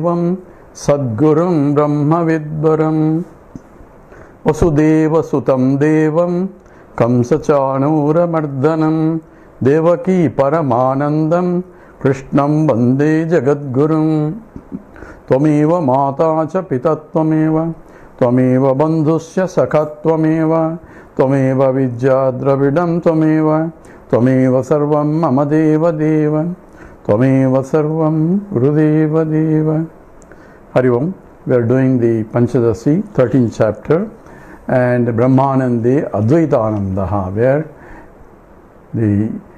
Devam Sadgurum Brahma Vidvaram Vasudeva Sutam Devam Kamsachanura Mardhanam Devaki Paramanandam Krishnam Vande Jagadgurum Tvameva Mata Cha Pitatvameva Tvameva Bandhusya Sakhatvameva Tvameva Vidya Dravidam Tvameva Tvameva Sarvam Mama Deva Deva Tvameva Sarvam Gurudeva Deva. Hari Om. We are doing the Panchadashi, 13th chapter, and Brahmanande Advaita Ananda, where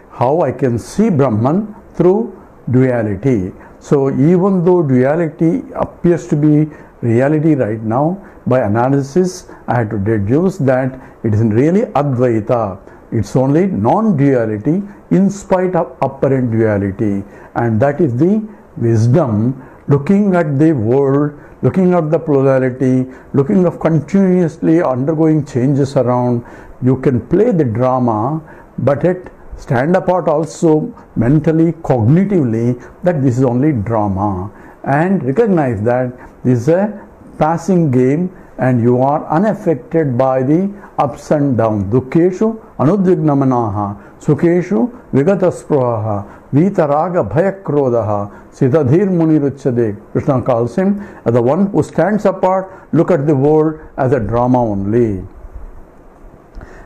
how I can see Brahman through duality. So even though duality appears to be reality right now, by analysis I had to deduce that it isn't really Advaita. It's only non-duality in spite of apparent duality, and that is the wisdom, looking at the world, looking at the plurality, looking at continuously undergoing changes around. You can play the drama, but yet stand apart also mentally, cognitively, that this is only drama, and recognize that this is a passing game and you are unaffected by the ups and downs. Dukkeshu anudvignamanaha sukeshu vigataspruhaha vitaraga bhayakrodaha sitadhir muniruchade. Krishna calls him as the one who stands apart, look at the world as a drama only.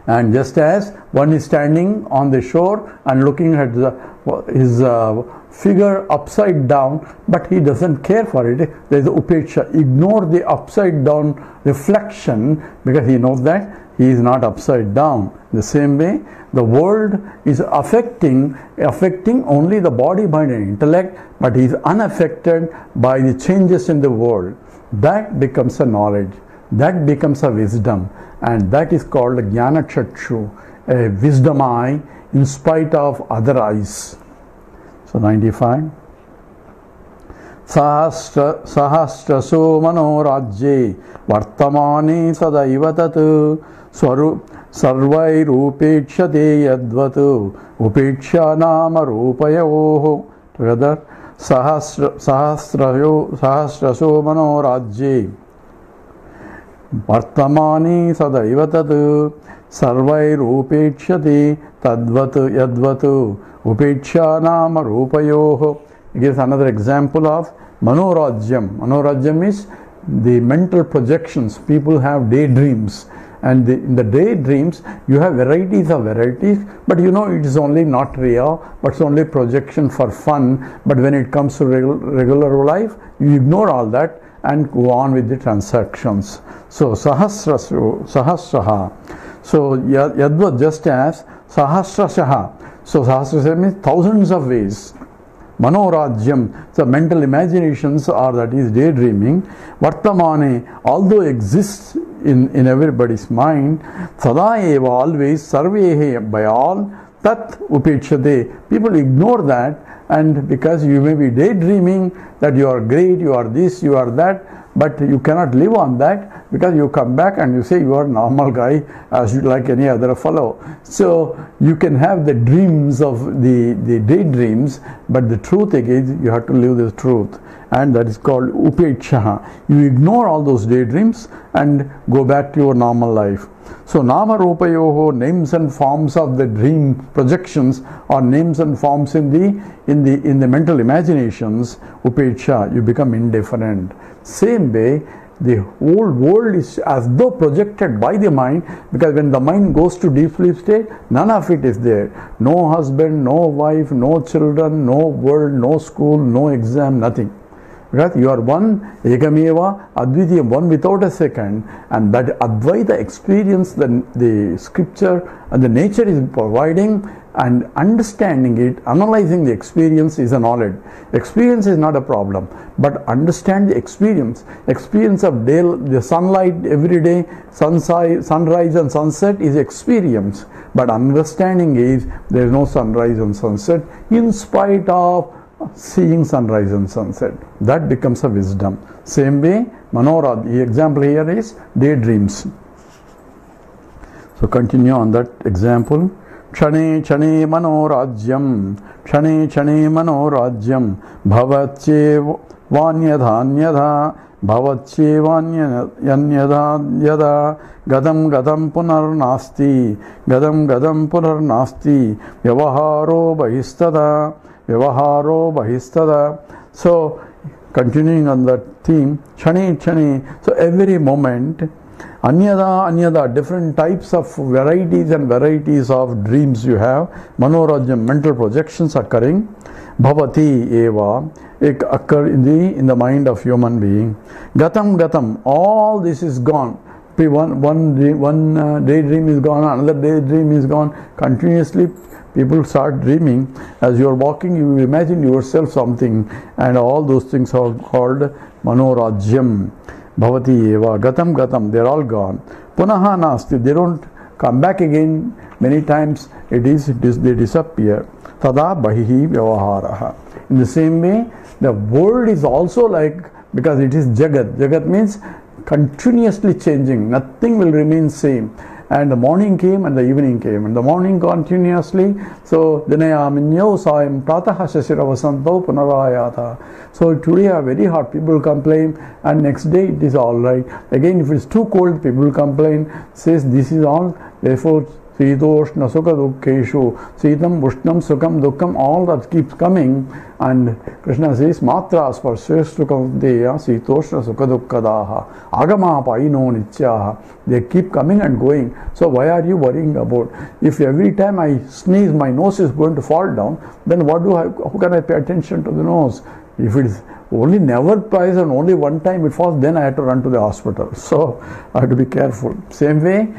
And just as one is standing on the shore and looking at his figure upside down, but he doesn't care for it, there is upeksha. Ignore the upside down reflection because he knows that he is not upside down. The same way, the world is affecting only the body, mind and intellect, but he is unaffected by the changes in the world. That becomes a knowledge. That becomes a wisdom, and that is called a jnana chakshu, a wisdom eye in spite of other eyes. So 95. Sahasraso manorajye vartamani sadaivatat sarvai rupekshate yadvatu upeksha nama rupayoho. Together, sahasraso manorajye Vartamani sadaivatad sarvai rupekshati tadvat yadvat upeksha nama rupayoho. It gives another example of manorajyam. Manorajyam is the mental projections. People have daydreams, and in the daydreams you have varieties, but you know it is only not real, but it's only projection for fun. But when it comes to regular life, you ignore all that and go on with the transactions. So sahasraha. So yadvat, just as sahasrasaha. So sahasrasaha means thousands of ways. Manorajyam, so mental imaginations, or that is daydreaming. Vartamane, although exists in everybody's mind, sadaeva, always, sarvehe, by all, tat upekshate. People ignore that, and because you may be daydreaming that you are great, you are this, you are that, but you cannot live on that, because you come back and you say you are a normal guy as you like any other fellow. So you can have the dreams of the daydreams, but the truth is you have to live the truth, and that is called upeksha. You ignore all those daydreams and go back to your normal life. So nama rupayoho, names and forms of the dream projections, or names and forms in the mental imaginations, upeksha, you become indifferent. Same way, the whole world is as though projected by the mind, because when the mind goes to deep sleep state, none of it is there. No husband, no wife, no children, no world, no school, no exam, nothing. Because you are one, ekameva, advitiyam, one without a second, and that Advaita experience, the scripture and the nature is providing, and understanding it, analyzing the experience is a knowledge. Experience is not a problem, but understand the experience. Experience of day, the sunlight every day, sunrise and sunset is experience. But understanding is there is no sunrise and sunset in spite of seeing sunrise and sunset. That becomes a wisdom. Same way, Manorad, the example here is daydreams. So continue on that example. Kshane Kshane Manorajyam Kshane Kshane Manorajyam Bhavatye Vanyadhanyadha Bhavatyevanyanyada yada Gadam Gadam Punarnasti Gadam Gadam Punarnasti Vyavaharo Bahistada. So, continuing on that theme, Chani Chani, so every moment, Anyada, different types of varieties of dreams you have, Manorajyam, mental projections occurring, Bhavati Eva, occur in the mind of human being. Gatam, all this is gone. One daydream is gone, another daydream is gone. Continuously, people start dreaming. As you are walking, you imagine yourself something, and all those things are called Manorajyam. Bhavati Eva, Gatam, they are all gone. Punaha Nasti, they don't come back again. Many times they disappear. Tada Bahihi Vyavaharaha. In the same way, the world is also like, because it is Jagat. Jagat means continuously changing. Nothing will remain same. And the morning came and the evening came. And the morning continuously. So, Dinayaminyau Saim Prataha Shashira Vasanto Punarayata. So, today are very hot. People complain. And next day it is all right. Again, if it is too cold, people complain. Says this is all. Therefore, Sitoshna Sukha Dukkeshu, Sitam Bushnam Sukham Dukkam, all that keeps coming. And Krishna says, Matras for Sreshtukam Deya, Sitoshna Sukha Dukkadaha, Agama Paino Nityaha. They keep coming and going. So why are you worrying about? If every time I sneeze, my nose is going to fall down, then how can I pay attention to the nose? If it is only never twice and only one time it falls, then I have to run to the hospital. So I have to be careful. Same way,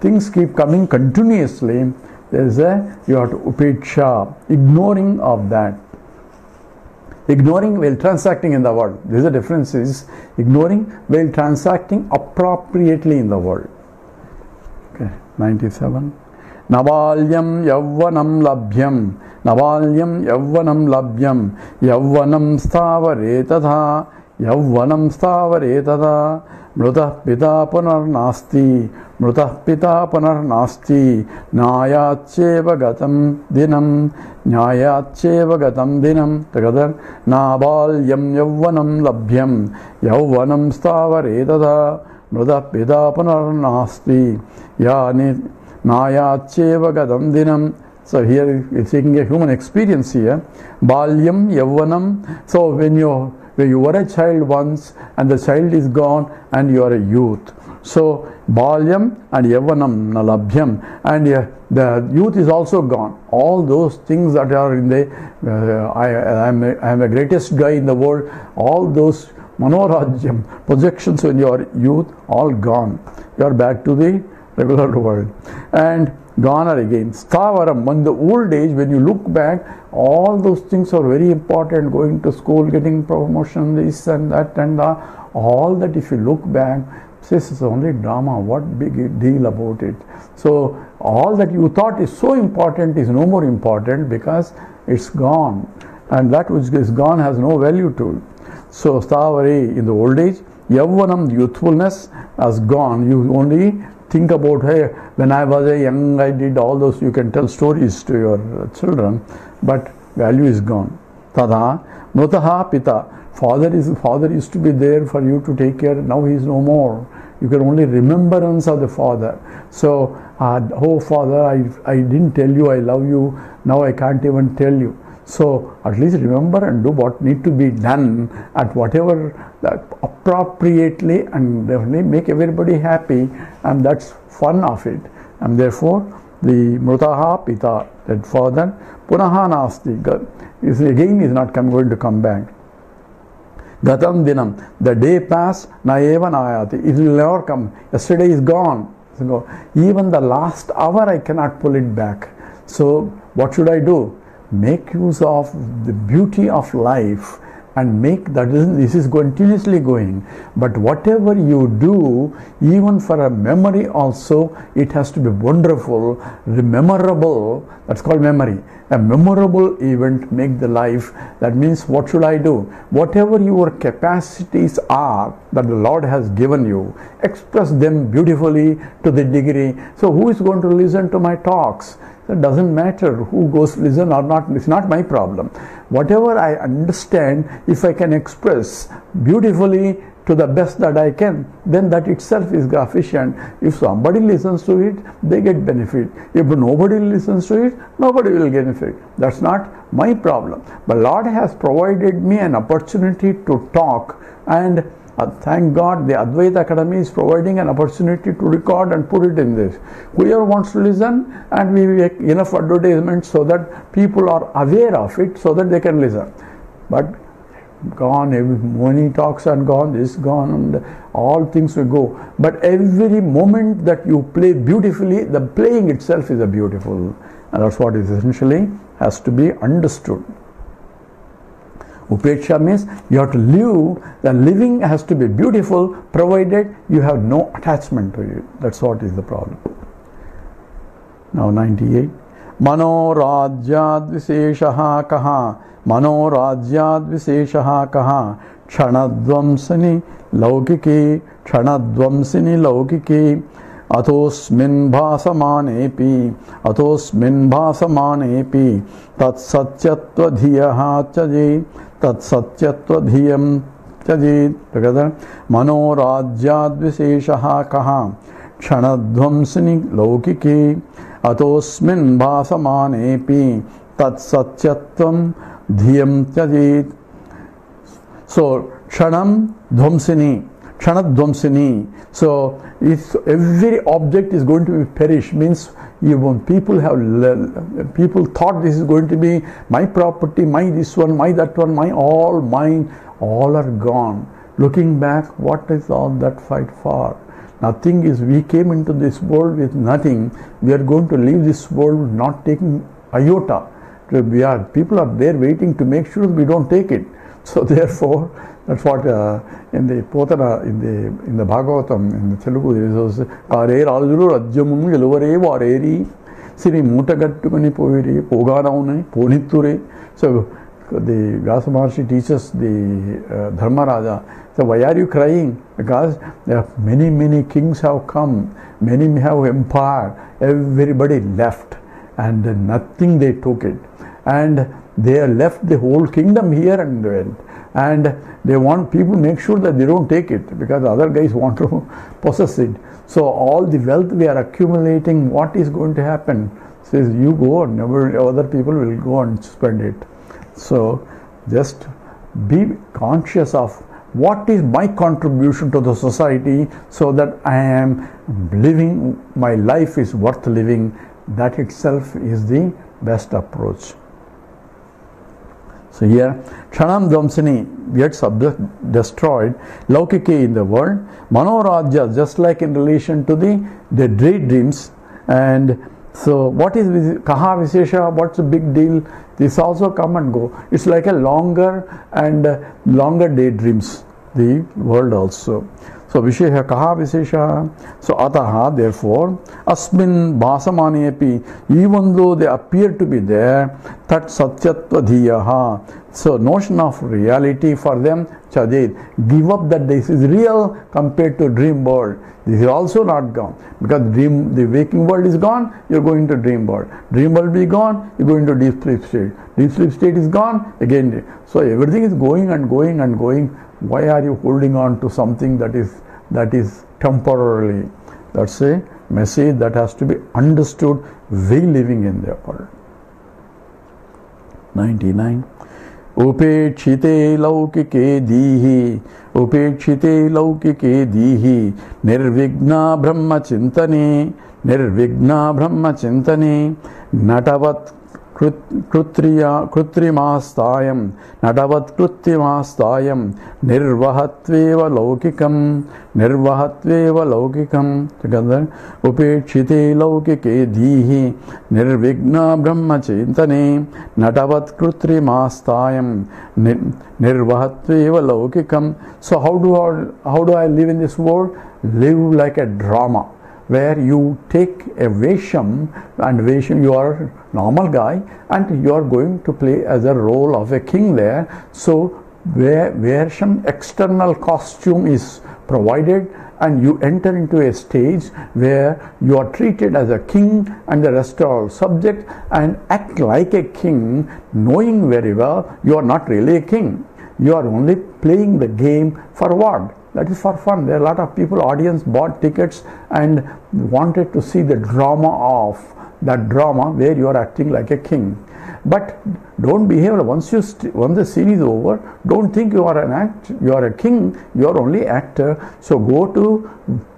things keep coming continuously. There is you have to upeksha, ignoring of that. Ignoring while transacting in the world. There is a difference is ignoring while transacting appropriately in the world. Okay, 97. Navalyam yavvanam labhyam yavvanam stavare tadha mrutah pita punarnasti nyayacheva gatam dinam together nabalyam yavvanam stavare tadha mrutah pita punarnasti nyayacheva gatam dinam. So here it's taking a human experience here. Balyam yavvanam. So when you were a child once and the child is gone and you are a youth. So Balyam and Yavanam Nalabhyam, and the youth is also gone. All those things that are in the I am the greatest guy in the world, all those Manorajyam projections when you are youth, all gone. You are back to the regular world. And gone are again. Stavaram, in the old age, when you look back, all those things are very important. Going to school, getting promotion, this and that, and all that. If you look back, this is only drama. What big deal about it? So all that you thought is so important is no more important because it's gone, and that which is gone has no value to it. So Stavari in the old age, Yavvanam, youthfulness, has gone. You only think about, hey, when I was a young, I did all those. You can tell stories to your children, but value is gone. Tada Mrutaha Pita. Father used to be there for you to take care. Now he is no more. You can only remembrance of the father. So, oh Father, I didn't tell you I love you. Now I can't even tell you. So at least remember and do what need to be done at whatever appropriately, and definitely make everybody happy, and that's fun of it. And therefore the Mrutaha Pita, that father, Punaha Nasti, is not going to come back. Gatam Dinam, the day passed, Naeva Nayati, it will never come. Yesterday is gone. So even the last hour I cannot pull it back. So what should I do? Make use of the beauty of life and make that this is continuously going. But whatever you do, even for a memory also, it has to be wonderful, memorable. That's called memory. A memorable event make the life. That means what should I do? Whatever your capacities are that the Lord has given you, express them beautifully to the degree. So who is going to listen to my talks? It doesn't matter who goes listen or not. It's not my problem. Whatever I understand, if I can express beautifully to the best that I can, then that itself is sufficient. If somebody listens to it, they get benefit. If nobody listens to it, nobody will get benefit. That's not my problem. But Lord has provided me an opportunity to talk, and thank God the Advaita Academy is providing an opportunity to record and put it in this. Whoever wants to listen, and we make enough advertisement so that people are aware of it, so that they can listen. But gone, money talks and gone, this gone, and all things will go. But every moment that you play beautifully, the playing itself is a beautiful, and that's what is essentially has to be understood. Upeksha means you have to live, the living has to be beautiful, provided you have no attachment to it. That's what is the problem. Now 98. Manorajyad visheshaha kaha, Manorajyad visheshaha kaha, Kshanadvamsini laukiki, Kshanadvamsini laukiki, Atosmin bhasamanepi, Atosmin bhasamanepi, Tat satyatva dhiyaha chaji, Tat satyatva dhiyam chaji. Together. Manorajyad visheshaha kaha, Kshanadvamsini laukiki, Atosmin bhasamanepi, Tat satyatvam dhiyam chaji. So, Kshanam dvamsini, Kshanadvamsini. So, if every object is going to be perish, means people thought this is going to be my property, my this one, my that one, my all, mine, all are gone. Looking back, what is all that fight for? Nothing is, we came into this world with nothing. We are going to leave this world not taking iota. People are there waiting to make sure we don't take it. So therefore, that's what in the Potana, in the Bhagavatam, in the Telugu, there is also Kare Rajulu Rajyamun Geluvare Vareri Siri Mutagattukani Poiri Poganaune Ponitture. So the Vyasa Maharshi teaches the Dharmaraja. So why are you crying? Because there are many kings have come, many have empire, everybody left, and nothing they took it. And they left the whole kingdom here and went. And they want people to make sure that they don't take it, because the other guys want to possess it. So all the wealth we are accumulating, what is going to happen? Says you go, and other people will go and spend it. So just be conscious of what is my contribution to the society, so that I am living, my life is worth living. That itself is the best approach. So here, Kshanam Dvamsini gets destroyed, Laukike in the world, Manorajya, just like in relation to the daydreams. And so what is Kaha Vishesha, what's the big deal? This also come and go. It's like a longer daydreams, the world also. So Vishesha Kaha Vishesha. So Ataha, therefore, Asmin Bhasamanepi, even though they appear to be there, Tat Satyatva Dhiyaha. So notion of reality for them, Chadid, give up that this is real compared to dream world. This is also not gone, because the waking world is gone, you're going to dream world. Dream world be gone, you're going to deep sleep state. Deep sleep state is gone, again. So everything is going and going and going. Why are you holding on to something that is temporarily? That's a message that has to be understood while living in the world. 99. Upekshite laukike dihi, Upekshite laukike dihi, Nirvigna brahma chintane, Natavat Krutrimasthayam, Nirvahatveva laukikam, together, Upekshite laukike dihi, Nirvigna brahmachintane, Natavat Krutrimasthayam, Nirvahatveva laukikam. So how do I live in this world? Live like a drama, where you take a Vesham, and Vesham, you are a normal guy, and you are going to play as a role of a king there. So where some external costume is provided, and you enter into a stage where you are treated as a king and the rest are all subject, and act like a king, knowing very well you are not really a king. You are only playing the game for what? That is for fun. There are a lot of people, audience bought tickets and wanted to see the drama of that drama where you are acting like a king. But don't behave once the scene is over. Don't think you are you are a king. You are only actor. So go to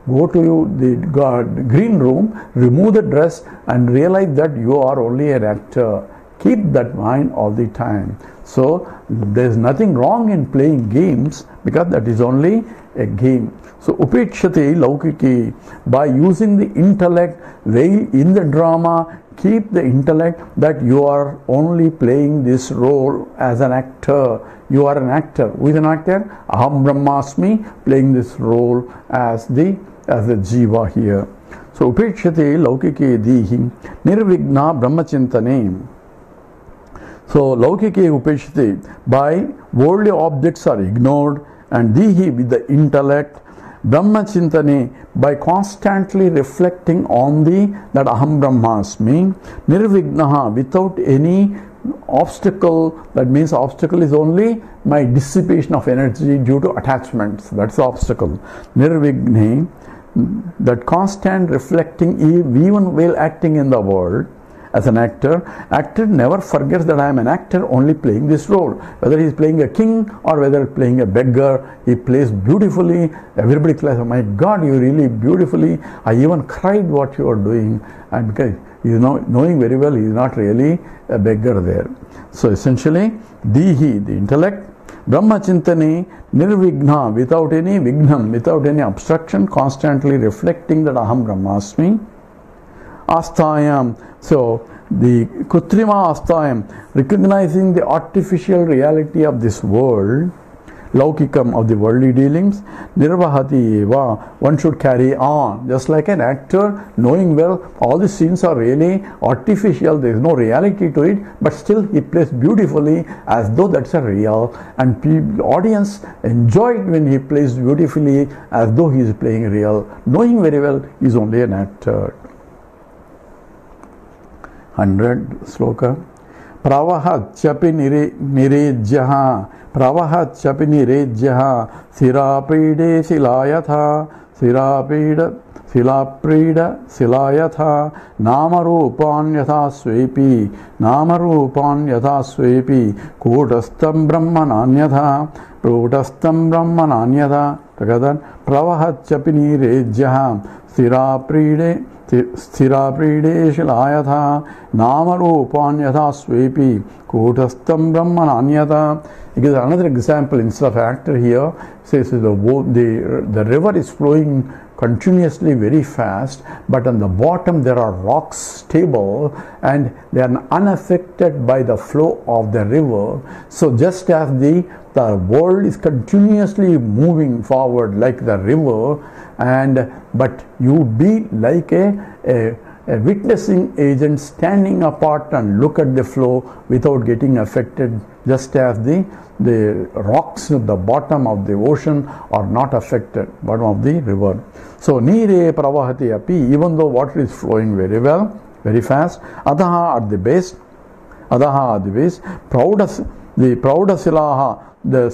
the green room, remove the dress, and realize that you are only an actor. Keep that mind all the time. So there is nothing wrong in playing games, because that is only a game. So upekshate laukiki, by using the intellect, while in the drama, keep the intellect that you are only playing this role as an actor. You are an actor. Who is an actor? Aham Brahmasmi, playing this role as the Jiva here. So upekshate laukike dihi nirvigna brahmachintane. So laukike upekshate, by worldly objects are ignored, and dihi, with the intellect, brahmachintane, by constantly reflecting on that aham brahmasmi, nirvignaha, without any obstacle. That means obstacle is only my dissipation of energy due to attachments. That's the obstacle. Nirvigne, that constant reflecting even while acting in the world. As an actor never forgets that I am an actor only playing this role. Whether he is playing a king or whether playing a beggar, he plays beautifully. Everybody says, oh my God, you really beautifully. I even cried what you are doing. And because he is knowing very well he is not really a beggar there. So essentially, dihi, the intellect, brahmachintane, nirvigna, without any vignam, without any obstruction, constantly reflecting that aham brahmasmi. Astayam, so the Kutrima Astayam, recognizing the artificial reality of this world, Laukikam, of the worldly dealings, Nirvahati eva, one should carry on, just like an actor, knowing well all the scenes are really artificial, there is no reality to it, but still he plays beautifully as though that's a real, and the audience enjoy it when he plays beautifully as though he is playing real, knowing very well he is only an actor. 100 sloka. Pravahat chapi nirejyaha, pravahat chapi nirejyaha, sirapide silayatha, silaprida silayatha, namarupan yatha svepi, namarupan yatha svepi, kutastam brahmananyatha, kutastam brahmananyatha. Pravahat chapi nirejyaha, Sthirapride shilayatha, namarupanyatha svepi, kutastam brahmananyatha. It gives another example instead of actor here. Says the river is flowing continuously very fast, but on the bottom there are rocks stable and they are unaffected by the flow of the river. So just as the world is continuously moving forward like the river, but you be like a witnessing agent standing apart and look at the flow without getting affected, just as the rocks at the bottom of the ocean are not affected, bottom of the river. So nire pravahati api, even though water is flowing very well, very fast, adaha at the base, the praudasilaha, the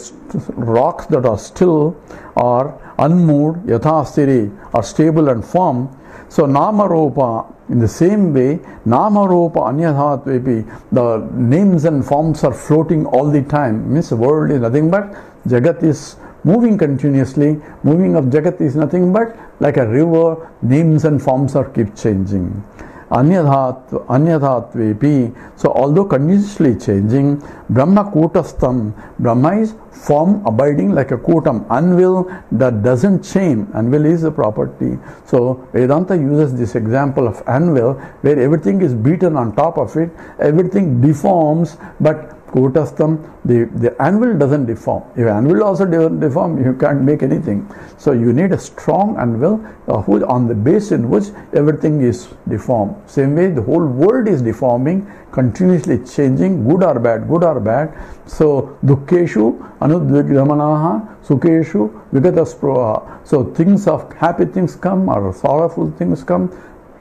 rocks that are still are unmoved, yathastiri, are stable and firm. So namaropa, in the same way, namaropa anyathatvepi, the names and forms are floating all the time. Means the world is nothing but Jagat is moving continuously. Moving of Jagat is nothing but like a river, names and forms are keep changing. Anyathatvepi, so although continuously changing, Brahma kutastam, Brahma is firm, abiding like a kutam, anvil that doesn't change. Anvil is a property. So Vedanta uses this example of anvil where everything is beaten on top of it, everything deforms, but Kutastham, the anvil doesn't deform. If anvil also doesn't deform, you can't make anything. So you need a strong anvil on the base in which everything is deformed. Same way, the whole world is deforming, continuously changing, good or bad, good or bad. So dukkeshu anudvigramanaha, sukeshu vigatasproha. So things of happy things come or sorrowful things come,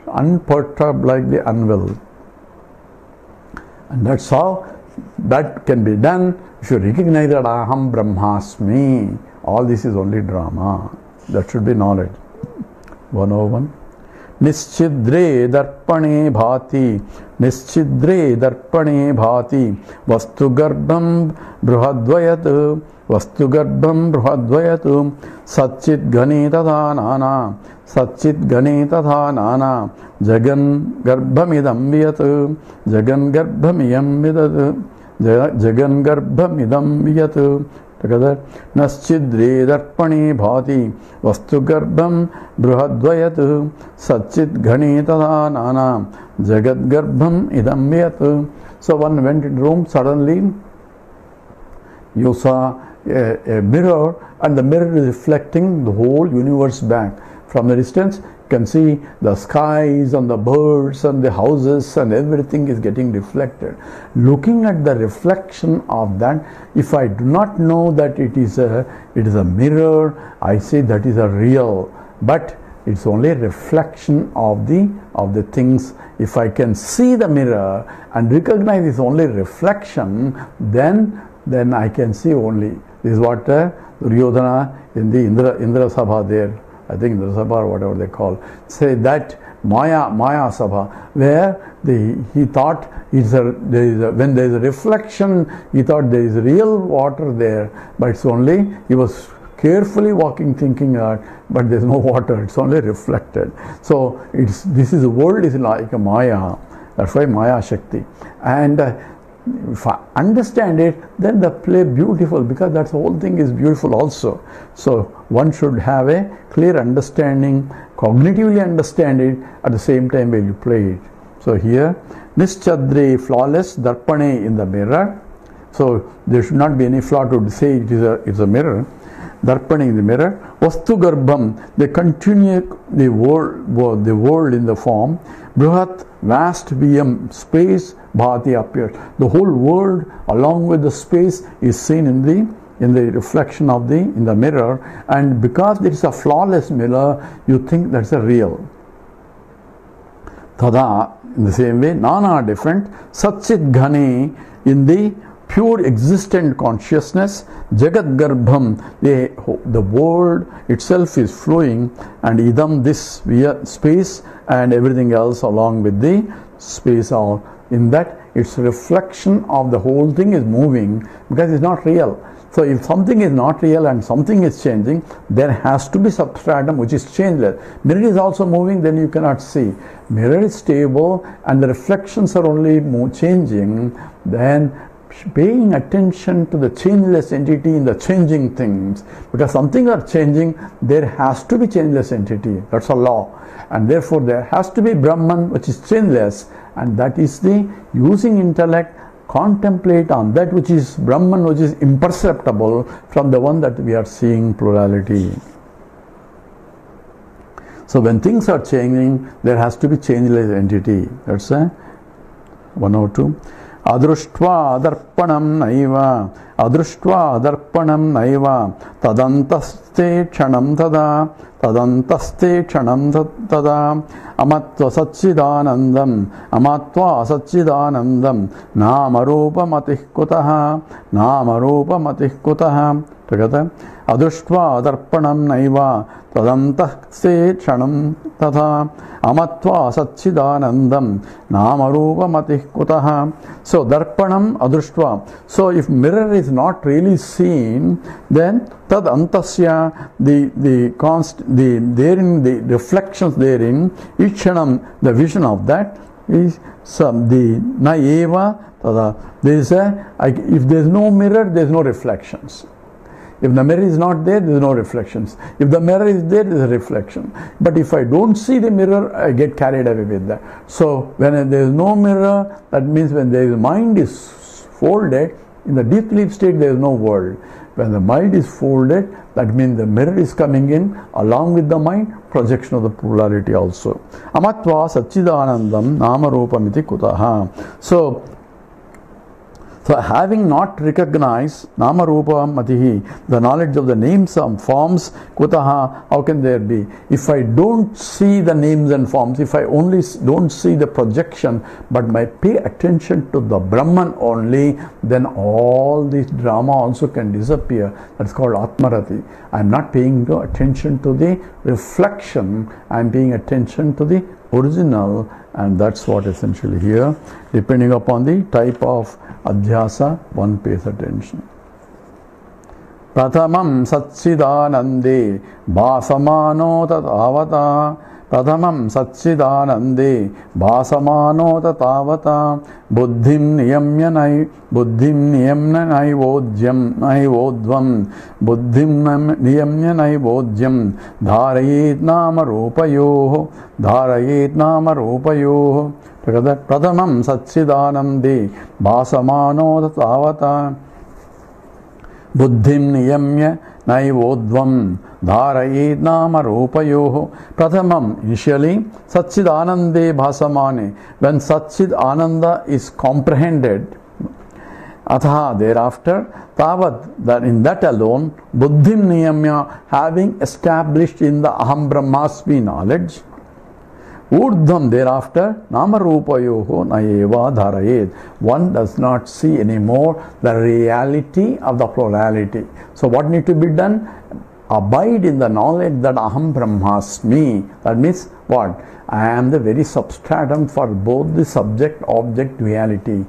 unperturbed like the anvil. And that's how that can be done if you recognize that aham brahmasmi. All this is only drama. That should be knowledge. 101. Nischidre darpane bhati, nischidre darpane bhati, vastu garbham bruhadvayat, vastu garbham bruhadvayat, satchit gane tadha nana, satchit gane tadha nana, jagan garbhamidam viyat, jagan garbhamiyam vidat, jagan garbhamidam viyat. Together, naschidre darpane bhati, vastu garbham bruhadvayat, satchit gane tadha nana, jagat garbham idam vyat. So one went in room, suddenly you saw a mirror, and the mirror is reflecting the whole universe back. From the distance, you can see the skies and the birds and the houses and everything is getting reflected. Looking at the reflection of that, if I do not know that it is a mirror, I say that is a real, but it's only a reflection of the things. If I can see the mirror and recognize it's only reflection, then I can see only. This is what Duryodhana in the Indra Sabha there, I think Indra Sabha or whatever they call, say that Maya Sabha, where he thought when there is a reflection, he thought there is real water there, but it's only, he was carefully walking thinking that, but there's no water, it's only reflected. So this world is like a Maya, that's why Maya Shakti. And if I understand it, then the play beautiful, because that whole thing is beautiful also. So one should have a clear understanding, cognitively understand it, at the same time when you play it. So here, nischadre, flawless, darpane, in the mirror. So there should not be any flaw to say it's a mirror. Darpane, in the mirror. Vastu garbham, they continue the world in the form. Bruhat, vast VM, space, bhati appears. The whole world along with the space is seen in the reflection of in the mirror, and because it is a flawless mirror, you think that's a real. Tada, in the same way, nana, different, satchit ghane, in the pure existent consciousness, jagat garbham, the world itself is flowing, and idam, this space and everything else along with the space, all in that its reflection of the whole thing is moving, because it's not real. So if something is not real and something is changing, there has to be substratum which is changeless. Mirror is also moving, then you cannot see. Mirror is stable and the reflections are only changing, then paying attention to the changeless entity in the changing things, because something are changing, there has to be changeless entity. That's a law, and therefore there has to be Brahman which is changeless, and that is the using intellect, contemplate on that which is Brahman, which is imperceptible from the one that we are seeing plurality. So when things are changing, there has to be changeless entity. That's 102. Adruštva darpanam naiva, adruštva darpanam naiva, tadantaste kshanam tada, tadantaste kshanam tada, amatva satchidanandam, amatva satchidanandam, namarupa matih kutaha, namarupa matih kutaha. Together, adruštva darpanam naiva, tadantaste kshanam tada, amatva satchidanandam, namarupa matih kutaha. So darpanam adruštva. So if mirror is not really seen, then tad antasya, therein the reflections therein, ikshanam, the vision of that is the naeva tada. If there is no mirror, there is no reflections. If the mirror is not there, there is no reflections. If the mirror is there, there is a reflection. But if I don't see the mirror, I get carried away with that. So when there is no mirror, that means when the mind is folded, in the deep sleep state there is no world. When the mind is folded, that means the mirror is coming in along with the mind, projection of the polarity also. Amatva Satchidanandam Nama Rupamiti Kutaha. So having not recognized Nama Rupa Matihi, the knowledge of the names and forms, Kutaha, how can there be? If I don't see the names and forms, if I only don't see the projection, but I pay attention to the Brahman only, then all this drama also can disappear. That's called Atmarati. I'm not paying attention to the reflection, I'm paying attention to the original, and that's what essentially here, depending upon the type of adhyasa, one pays attention. Prathamam Satchidanande Bhasamano Tatavata. Prathamam Satchidanande Bhasamano Tatavata. Buddhim Niyamya Naivodhyam Buddhim Niyamya Naivodhyam Dharayet Nama Rupayoho Pradhamam Satchidanande Bhasamano Tatavata. Buddhim Niyamya Naivodvam Dharayet Nama Rupayoho. Prathamam, initially, Satchidanande Bhasamane. When Satchid Ananda is comprehended, Atha, thereafter, Tavat, that in that alone, Buddhim Niyamya, having established in the Aham Brahmasmi knowledge, Urdham, thereafter, Namarupayoho Nayeva Dharayet. One does not see anymore the reality of the plurality. So what need to be done? Abide in the knowledge that Aham Brahmasmi. That means what? I am the very substratum for both the subject-object duality.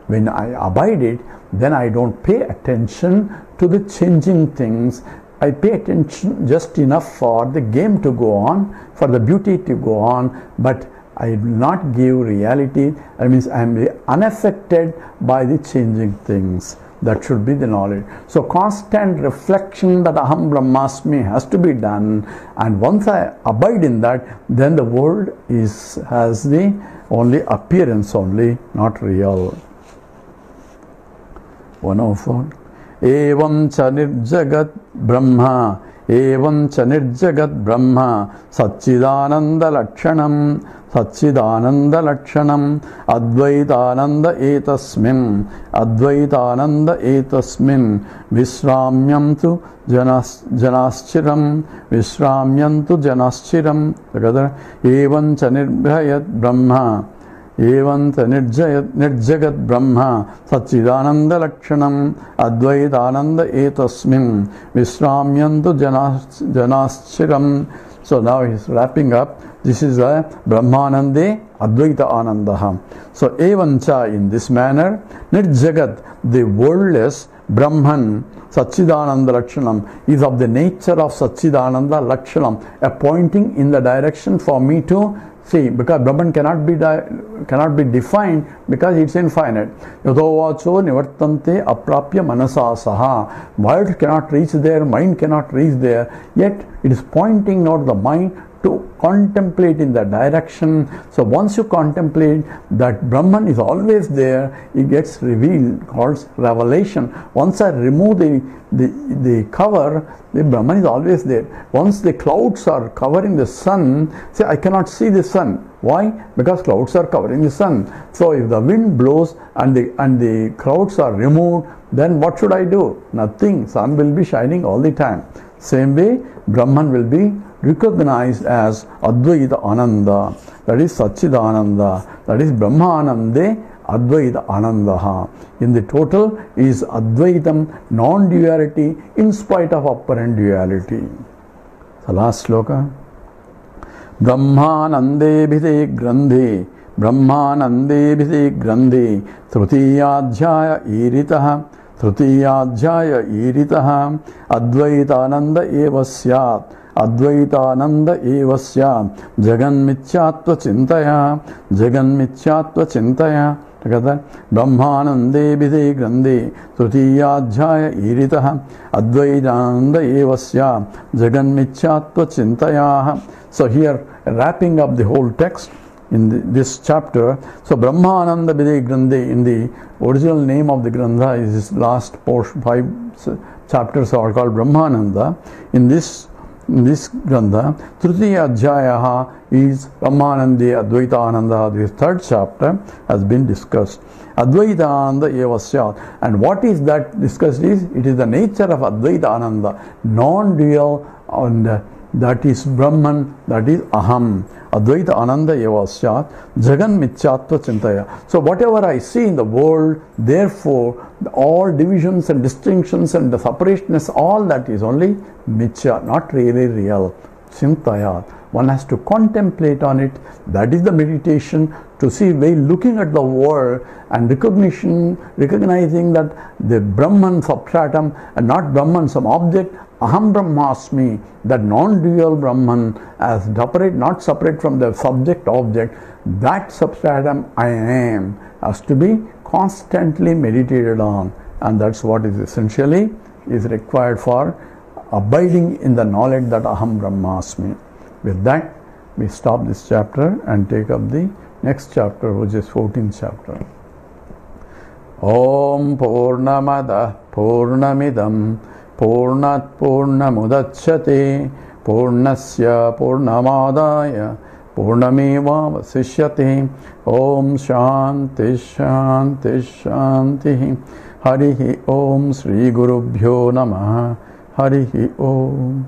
When I abide it, then I don't pay attention to the changing things. I pay attention just enough for the game to go on, for the beauty to go on, but I will not give reality. That means I am unaffected by the changing things. That should be the knowledge. So constant reflection that Aham Brahmasmi has to be done, and once I abide in that, then the world has the only appearance only, not real. 104. Evam cha nirjagat brahma Satchidananda Lakshanam Advaitananda etasmin Visramyantu janaschiram Evam cha nirbhayat brahma Evanta nirjagat brahma Satchidananda Lakshanam Advaitananda etasmin Visramyantu janaschiram. So now he is wrapping up. This is a Brahmanande Advaita Anandaha. So evancha, in this manner, nirjagat, the worldless Brahman Satchidananda Lakshanam is of the nature of Satchidananda Lakshanam, a pointing in the direction for me to see, because Brahman cannot be defined because it's infinite. Yathovacho nivartante aprapya manasa saha. Words cannot reach there, mind cannot reach there, yet it is pointing out the mind to contemplate in that direction. So once you contemplate that Brahman is always there, it gets revealed, called revelation. Once I remove the cover, the Brahman is always there. Once the clouds are covering the sun, say I cannot see the sun. Why? Because clouds are covering the sun. So if the wind blows and the clouds are removed, then what should I do? Nothing. Sun will be shining all the time. Same way, Brahman will be recognized as Advaita Ananda, that is Satchidananda, that is Brahmanande Advaita Anandaha. In the total is Advaitam, non-duality in spite of apparent duality. The last sloka. Brahmanande bhite grandhe Trutiyadhyaya iritaha Advaitananda eva syat Jaganmityatva chintaya together. Brahmanande bhide grande Trutiyadhyaya iritaha Advaitananda eva syat Jaganmityatva chintaya. So here, wrapping up the whole text, in this chapter. So Brahmananda Vidya Grandhe, in the original name of the Grantha, is this last portion, 5 chapters are called Brahmananda. In this Grantha, Tritiya Adhyayaha is Brahmanande Advaita Ananda. This 3rd chapter has been discussed. Advaita Ananda eva syat. And what is that discussed is, it is the nature of Advaita Ananda, non-dual, and that is Brahman, that is Aham. Advaita Ananda eva syat, Jagan Mithyatva Chintaya. So whatever I see in the world, therefore, all divisions and distinctions and the separationness, all that is only Mithya, not really real. Chintaya. One has to contemplate on it. That is the meditation, to see, while looking at the world and recognizing that the Brahman substratum and not Brahman some object, Aham Brahmasmi, that non-dual Brahman, as separate, not separate from the subject object, that substratum I am, has to be constantly meditated on, and that's what is essentially is required for abiding in the knowledge that Aham Brahmasmi. With that, we stop this chapter and take up the next chapter, which is 14th chapter. Om Purnamada Purnamidam Purnat Purnamudachyate Purnasya Purnamadaya Purnameva Vasishyate. Om Shanti Shanti Shanti. Harihi Om Sri Gurubhyo Namaha. Harihi Om.